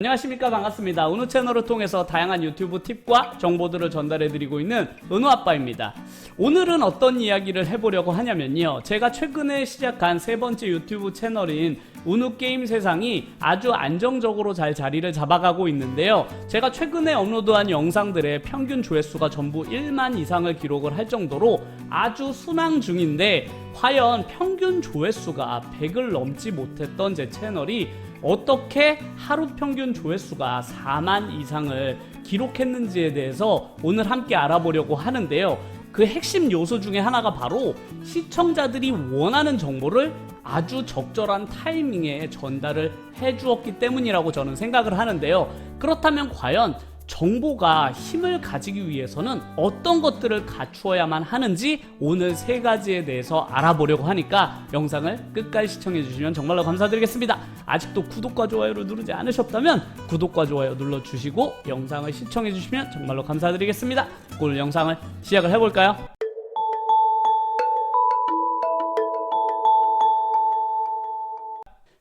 안녕하십니까, 반갑습니다. 은우 채널을 통해서 다양한 유튜브 팁과 정보들을 전달해드리고 있는 은우아빠입니다. 오늘은 어떤 이야기를 해보려고 하냐면요, 제가 최근에 시작한 세 번째 유튜브 채널인 은우게임세상이 아주 안정적으로 잘 자리를 잡아가고 있는데요, 제가 최근에 업로드한 영상들의 평균 조회수가 전부 1만 이상을 기록을 할 정도로 아주 순항 중인데, 과연 평균 조회수가 100을 넘지 못했던 제 채널이 어떻게 하루 평균 조회수가 4만 이상을 기록했는지에 대해서 오늘 함께 알아보려고 하는데요, 그 핵심 요소 중에 하나가 바로 시청자들이 원하는 정보를 아주 적절한 타이밍에 전달을 해주었기 때문이라고 저는 생각을 하는데요, 그렇다면 과연 정보가 힘을 가지기 위해서는 어떤 것들을 갖추어야만 하는지 오늘 세 가지에 대해서 알아보려고 하니까 영상을 끝까지 시청해 주시면 정말로 감사드리겠습니다. 아직도 구독과 좋아요를 누르지 않으셨다면 구독과 좋아요 눌러주시고 영상을 시청해 주시면 정말로 감사드리겠습니다. 오늘 영상을 시작을 해볼까요?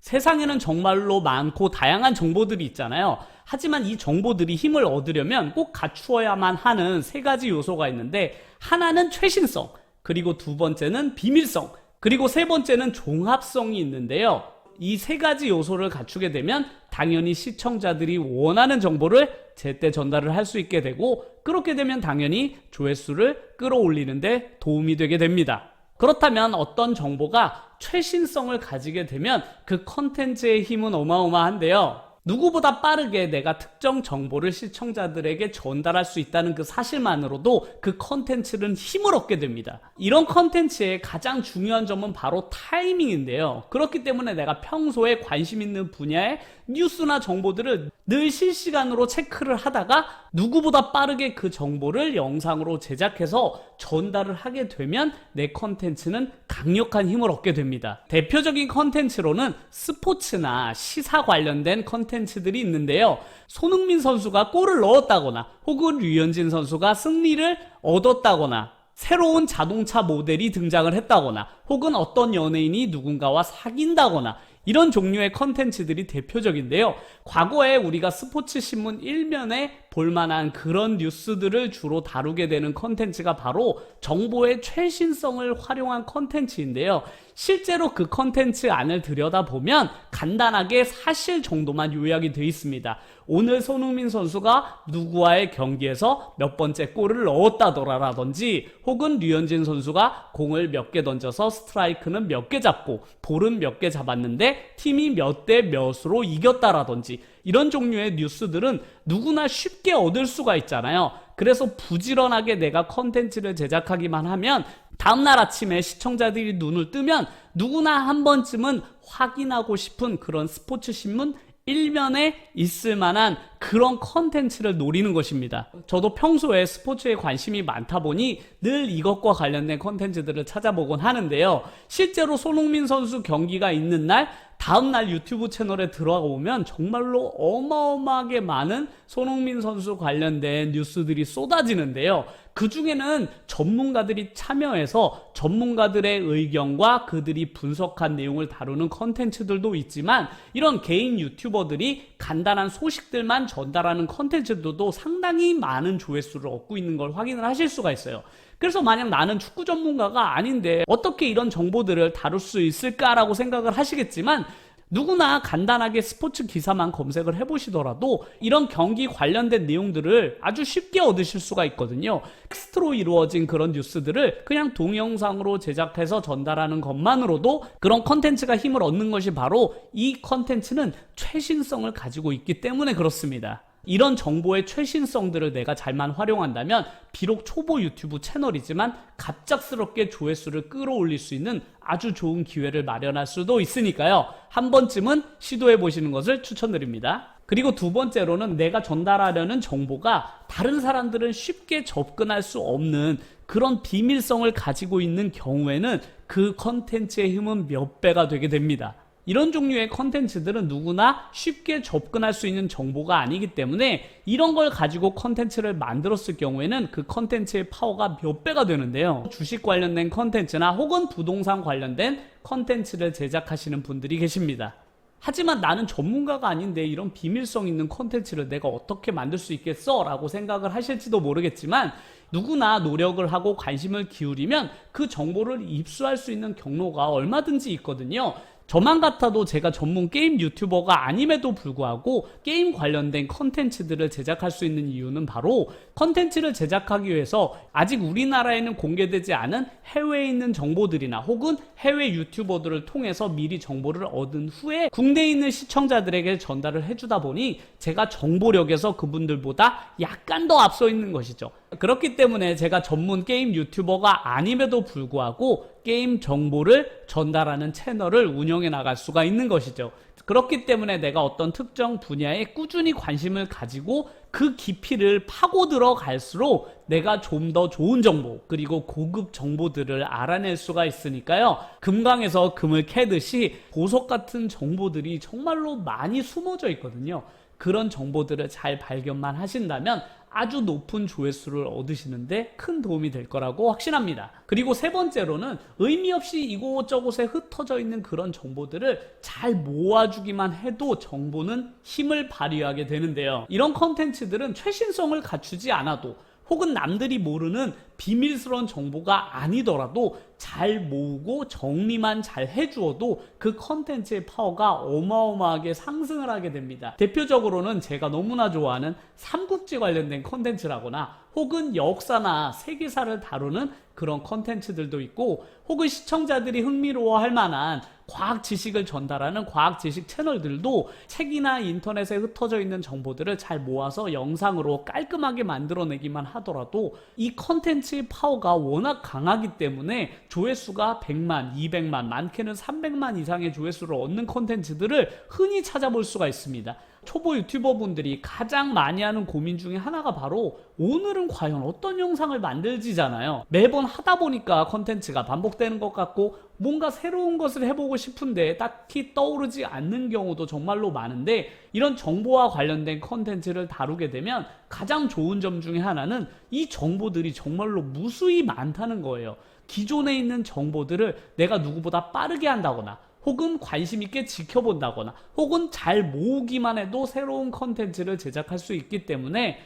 세상에는 정말로 많고 다양한 정보들이 있잖아요. 하지만 이 정보들이 힘을 얻으려면 꼭 갖추어야만 하는 세 가지 요소가 있는데, 하나는 최신성, 그리고 두 번째는 비밀성, 그리고 세 번째는 종합성이 있는데요, 이 세 가지 요소를 갖추게 되면 당연히 시청자들이 원하는 정보를 제때 전달을 할 수 있게 되고, 그렇게 되면 당연히 조회수를 끌어올리는 데 도움이 되게 됩니다. 그렇다면 어떤 정보가 최신성을 가지게 되면 그 컨텐츠의 힘은 어마어마한데요, 누구보다 빠르게 내가 특정 정보를 시청자들에게 전달할 수 있다는 그 사실만으로도 그 컨텐츠는 힘을 얻게 됩니다. 이런 컨텐츠의 가장 중요한 점은 바로 타이밍인데요, 그렇기 때문에 내가 평소에 관심 있는 분야의 뉴스나 정보들을 늘 실시간으로 체크를 하다가 누구보다 빠르게 그 정보를 영상으로 제작해서 전달을 하게 되면 내 컨텐츠는 강력한 힘을 얻게 됩니다. 대표적인 컨텐츠로는 스포츠나 시사 관련된 컨텐츠들이 있는데요, 손흥민 선수가 골을 넣었다거나 혹은 류현진 선수가 승리를 얻었다거나, 새로운 자동차 모델이 등장을 했다거나, 혹은 어떤 연예인이 누군가와 사귄다거나, 이런 종류의 컨텐츠들이 대표적인데요, 과거에 우리가 스포츠 신문 1면에 볼만한 그런 뉴스들을 주로 다루게 되는 컨텐츠가 바로 정보의 최신성을 활용한 컨텐츠인데요, 실제로 그 컨텐츠 안을 들여다보면 간단하게 사실 정도만 요약이 되어 있습니다. 오늘 손흥민 선수가 누구와의 경기에서 몇 번째 골을 넣었다더라라든지, 혹은 류현진 선수가 공을 몇 개 던져서 스트라이크는 몇 개 잡고 볼은 몇 개 잡았는데 팀이 몇 대 몇으로 이겼다라든지, 이런 종류의 뉴스들은 누구나 쉽게 얻을 수가 있잖아요. 그래서 부지런하게 내가 컨텐츠를 제작하기만 하면 다음날 아침에 시청자들이 눈을 뜨면 누구나 한 번쯤은 확인하고 싶은 그런 스포츠 신문 1면에 있을 만한 그런 컨텐츠를 노리는 것입니다. 저도 평소에 스포츠에 관심이 많다 보니 늘 이것과 관련된 컨텐츠들을 찾아보곤 하는데요, 실제로 손흥민 선수 경기가 있는 날 다음날 유튜브 채널에 들어가보면 정말로 어마어마하게 많은 손흥민 선수 관련된 뉴스들이 쏟아지는데요, 그 중에는 전문가들이 참여해서 전문가들의 의견과 그들이 분석한 내용을 다루는 컨텐츠들도 있지만, 이런 개인 유튜버들이 간단한 소식들만 전달하는 컨텐츠들도 상당히 많은 조회수를 얻고 있는 걸 확인을 하실 수가 있어요. 그래서 만약 나는 축구 전문가가 아닌데 어떻게 이런 정보들을 다룰 수 있을까라고 생각을 하시겠지만, 누구나 간단하게 스포츠 기사만 검색을 해보시더라도 이런 경기 관련된 내용들을 아주 쉽게 얻으실 수가 있거든요. 텍스트로 이루어진 그런 뉴스들을 그냥 동영상으로 제작해서 전달하는 것만으로도 그런 컨텐츠가 힘을 얻는 것이 바로 이 컨텐츠는 최신성을 가지고 있기 때문에 그렇습니다. 이런 정보의 최신성들을 내가 잘만 활용한다면 비록 초보 유튜브 채널이지만 갑작스럽게 조회수를 끌어올릴 수 있는 아주 좋은 기회를 마련할 수도 있으니까요, 한 번쯤은 시도해 보시는 것을 추천드립니다. 그리고 두 번째로는 내가 전달하려는 정보가 다른 사람들은 쉽게 접근할 수 없는 그런 비밀성을 가지고 있는 경우에는 그 컨텐츠의 힘은 몇 배가 되게 됩니다. 이런 종류의 컨텐츠들은 누구나 쉽게 접근할 수 있는 정보가 아니기 때문에 이런 걸 가지고 컨텐츠를 만들었을 경우에는 그 컨텐츠의 파워가 몇 배가 되는데요, 주식 관련된 컨텐츠나 혹은 부동산 관련된 컨텐츠를 제작하시는 분들이 계십니다. 하지만 나는 전문가가 아닌데 이런 비밀성 있는 콘텐츠를 내가 어떻게 만들 수 있겠어? 라고 생각을 하실지도 모르겠지만 누구나 노력을 하고 관심을 기울이면 그 정보를 입수할 수 있는 경로가 얼마든지 있거든요. 저만 같아도 제가 전문 게임 유튜버가 아님에도 불구하고 게임 관련된 컨텐츠들을 제작할 수 있는 이유는 바로 컨텐츠를 제작하기 위해서 아직 우리나라에는 공개되지 않은 해외에 있는 정보들이나 혹은 해외 유튜버들을 통해서 미리 정보를 얻은 후에 국내에 있는 시청자들에게 전달을 해주다 보니 제가 정보력에서 그분들보다 약간 더 앞서 있는 것이죠. 그렇기 때문에 제가 전문 게임 유튜버가 아님에도 불구하고 게임 정보를 전달하는 채널을 운영해 나갈 수가 있는 것이죠. 그렇기 때문에 내가 어떤 특정 분야에 꾸준히 관심을 가지고 그 깊이를 파고 들어갈수록 내가 좀 더 좋은 정보 그리고 고급 정보들을 알아낼 수가 있으니까요. 금강에서 금을 캐듯이 보석 같은 정보들이 정말로 많이 숨어져 있거든요. 그런 정보들을 잘 발견만 하신다면 아주 높은 조회수를 얻으시는데 큰 도움이 될 거라고 확신합니다. 그리고 세 번째로는 의미 없이 이곳저곳에 흩어져 있는 그런 정보들을 잘 모아주기만 해도 정보는 힘을 발휘하게 되는데요. 이런 컨텐츠들은 최신성을 갖추지 않아도 혹은 남들이 모르는 비밀스러운 정보가 아니더라도 잘 모으고 정리만 잘 해주어도 그 컨텐츠의 파워가 어마어마하게 상승을 하게 됩니다. 대표적으로는 제가 너무나 좋아하는 삼국지 관련된 컨텐츠라거나 혹은 역사나 세계사를 다루는 그런 컨텐츠들도 있고 혹은 시청자들이 흥미로워할 만한 과학 지식을 전달하는 과학 지식 채널들도 책이나 인터넷에 흩어져 있는 정보들을 잘 모아서 영상으로 깔끔하게 만들어내기만 하더라도 이 컨텐츠의 파워가 워낙 강하기 때문에 조회수가 100만, 200만, 많게는 300만 이상의 조회수를 얻는 컨텐츠들을 흔히 찾아볼 수가 있습니다. 초보 유튜버 분들이 가장 많이 하는 고민 중에 하나가 바로 오늘은 과연 어떤 영상을 만들지잖아요. 매번 하다 보니까 컨텐츠가 반복되는 것 같고 뭔가 새로운 것을 해보고 싶은데 딱히 떠오르지 않는 경우도 정말로 많은데 이런 정보와 관련된 컨텐츠를 다루게 되면 가장 좋은 점 중에 하나는 이 정보들이 정말로 무수히 많다는 거예요. 기존에 있는 정보들을 내가 누구보다 빠르게 한다거나 혹은 관심 있게 지켜본다거나 혹은 잘 모으기만 해도 새로운 컨텐츠를 제작할 수 있기 때문에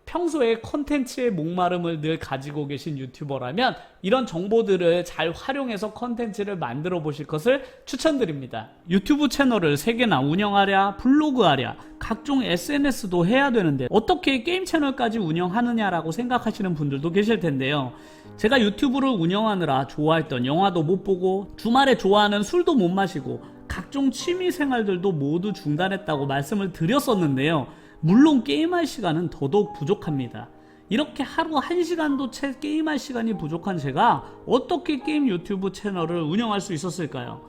평소에 컨텐츠의 목마름을 늘 가지고 계신 유튜버라면 이런 정보들을 잘 활용해서 컨텐츠를 만들어 보실 것을 추천드립니다. 유튜브 채널을 3개나 운영하랴, 블로그 하랴, 각종 SNS도 해야 되는데 어떻게 게임 채널까지 운영하느냐라고 생각하시는 분들도 계실 텐데요. 제가 유튜브를 운영하느라 좋아했던 영화도 못 보고 주말에 좋아하는 술도 못 마시고 각종 취미 생활들도 모두 중단했다고 말씀을 드렸었는데요. 물론 게임할 시간은 더더욱 부족합니다. 이렇게 하루 1시간도 채 게임할 시간이 부족한 제가 어떻게 게임 유튜브 채널을 운영할 수 있었을까요?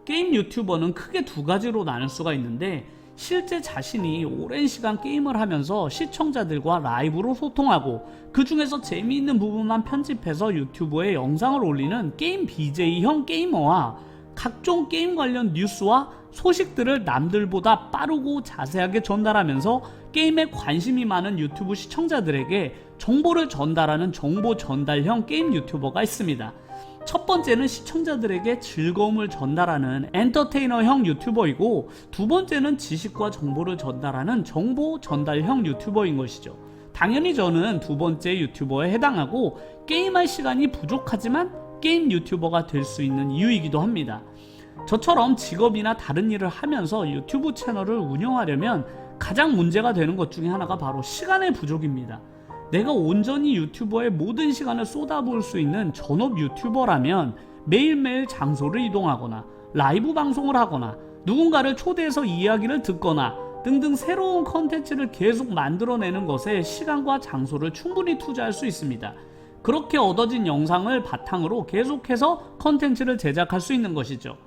게임 유튜버는 크게 2가지로 나눌 수가 있는데 실제 자신이 오랜 시간 게임을 하면서 시청자들과 라이브로 소통하고 그 중에서 재미있는 부분만 편집해서 유튜브에 영상을 올리는 게임 BJ형 게이머와 각종 게임 관련 뉴스와 소식들을 남들보다 빠르고 자세하게 전달하면서 게임에 관심이 많은 유튜브 시청자들에게 정보를 전달하는 정보 전달형 게임 유튜버가 있습니다. 첫 번째는 시청자들에게 즐거움을 전달하는 엔터테이너형 유튜버이고 두 번째는 지식과 정보를 전달하는 정보 전달형 유튜버인 것이죠. 당연히 저는 두 번째 유튜버에 해당하고 게임할 시간이 부족하지만 게임 유튜버가 될 수 있는 이유이기도 합니다. 저처럼 직업이나 다른 일을 하면서 유튜브 채널을 운영하려면 가장 문제가 되는 것 중에 하나가 바로 시간의 부족입니다. 내가 온전히 유튜버에 모든 시간을 쏟아부을 수 있는 전업 유튜버라면 매일매일 장소를 이동하거나 라이브 방송을 하거나 누군가를 초대해서 이야기를 듣거나 등등 새로운 컨텐츠를 계속 만들어내는 것에 시간과 장소를 충분히 투자할 수 있습니다. 그렇게 얻어진 영상을 바탕으로 계속해서 컨텐츠를 제작할 수 있는 것이죠.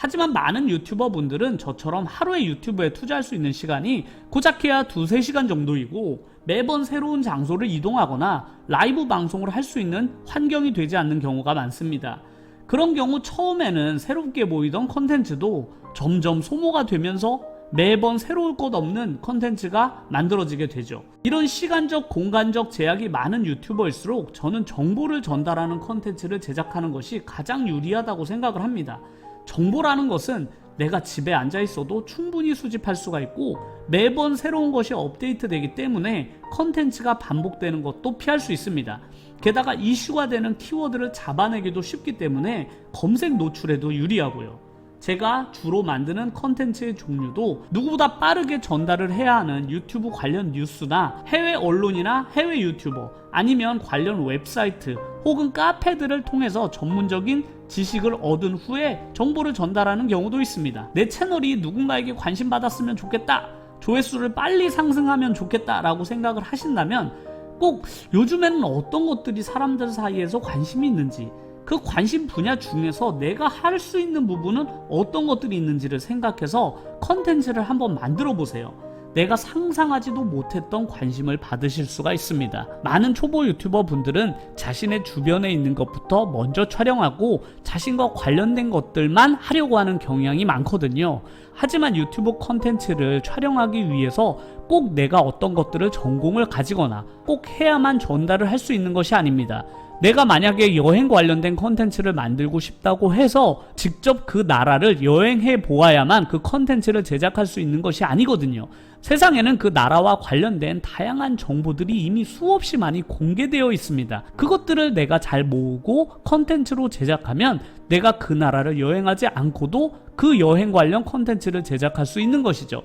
하지만 많은 유튜버 분들은 저처럼 하루에 유튜브에 투자할 수 있는 시간이 고작해야 2-3시간 정도이고 매번 새로운 장소를 이동하거나 라이브 방송을 할 수 있는 환경이 되지 않는 경우가 많습니다. 그런 경우 처음에는 새롭게 보이던 컨텐츠도 점점 소모가 되면서 매번 새로울 것 없는 컨텐츠가 만들어지게 되죠. 이런 시간적, 공간적 제약이 많은 유튜버일수록 저는 정보를 전달하는 컨텐츠를 제작하는 것이 가장 유리하다고 생각을 합니다. 정보라는 것은 내가 집에 앉아 있어도 충분히 수집할 수가 있고 매번 새로운 것이 업데이트되기 때문에 컨텐츠가 반복되는 것도 피할 수 있습니다. 게다가 이슈가 되는 키워드를 잡아내기도 쉽기 때문에 검색 노출에도 유리하고요. 제가 주로 만드는 컨텐츠의 종류도 누구보다 빠르게 전달을 해야 하는 유튜브 관련 뉴스나 해외 언론이나 해외 유튜버 아니면 관련 웹사이트 혹은 카페들을 통해서 전문적인 지식을 얻은 후에 정보를 전달하는 경우도 있습니다. 내 채널이 누군가에게 관심 받았으면 좋겠다, 조회수를 빨리 상승하면 좋겠다 라고 생각을 하신다면 꼭 요즘에는 어떤 것들이 사람들 사이에서 관심이 있는지, 그 관심 분야 중에서 내가 할 수 있는 부분은 어떤 것들이 있는지를 생각해서 컨텐츠를 한번 만들어 보세요. 내가 상상하지도 못했던 관심을 받으실 수가 있습니다. 많은 초보 유튜버 분들은 자신의 주변에 있는 것부터 먼저 촬영하고 자신과 관련된 것들만 하려고 하는 경향이 많거든요. 하지만 유튜브 컨텐츠를 촬영하기 위해서 꼭 내가 어떤 것들을 전공을 가지거나 꼭 해야만 전달을 할 수 있는 것이 아닙니다. 내가 만약에 여행 관련된 컨텐츠를 만들고 싶다고 해서 직접 그 나라를 여행해 보아야만 그 컨텐츠를 제작할 수 있는 것이 아니거든요. 세상에는 그 나라와 관련된 다양한 정보들이 이미 수없이 많이 공개되어 있습니다. 그것들을 내가 잘 모으고 컨텐츠로 제작하면 내가 그 나라를 여행하지 않고도 그 여행 관련 컨텐츠를 제작할 수 있는 것이죠.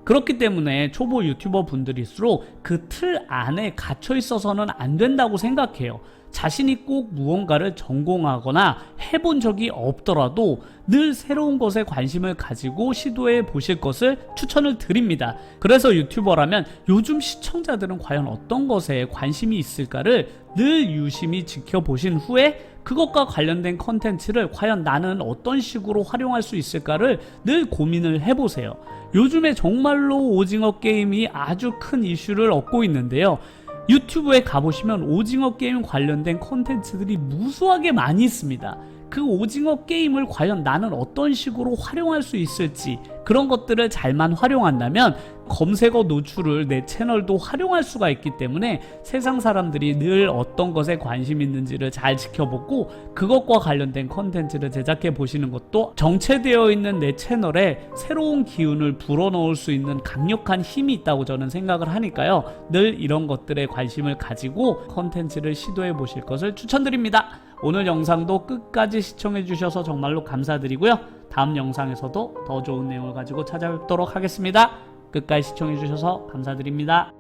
그렇기 때문에 초보 유튜버 분들일수록 그 틀 안에 갇혀 있어서는 안 된다고 생각해요. 자신이 꼭 무언가를 전공하거나 해본 적이 없더라도 늘 새로운 것에 관심을 가지고 시도해 보실 것을 추천을 드립니다. 그래서 유튜버라면 요즘 시청자들은 과연 어떤 것에 관심이 있을까를 늘 유심히 지켜보신 후에 그것과 관련된 컨텐츠를 과연 나는 어떤 식으로 활용할 수 있을까를 늘 고민을 해보세요. 요즘에 정말로 오징어 게임이 아주 큰 이슈를 얻고 있는데요. 유튜브에 가보시면 오징어 게임 관련된 컨텐츠들이 무수하게 많이 있습니다. 그 오징어 게임을 과연 나는 어떤 식으로 활용할 수 있을지, 그런 것들을 잘만 활용한다면 검색어 노출을 내 채널도 활용할 수가 있기 때문에 세상 사람들이 늘 어떤 것에 관심 있는지를 잘 지켜보고 그것과 관련된 컨텐츠를 제작해 보시는 것도 정체되어 있는 내 채널에 새로운 기운을 불어넣을 수 있는 강력한 힘이 있다고 저는 생각을 하니까요. 늘 이런 것들에 관심을 가지고 컨텐츠를 시도해 보실 것을 추천드립니다. 오늘 영상도 끝까지 시청해 주셔서 정말로 감사드리고요. 다음 영상에서도 더 좋은 내용을 가지고 찾아뵙도록 하겠습니다. 끝까지 시청해 주셔서 감사드립니다.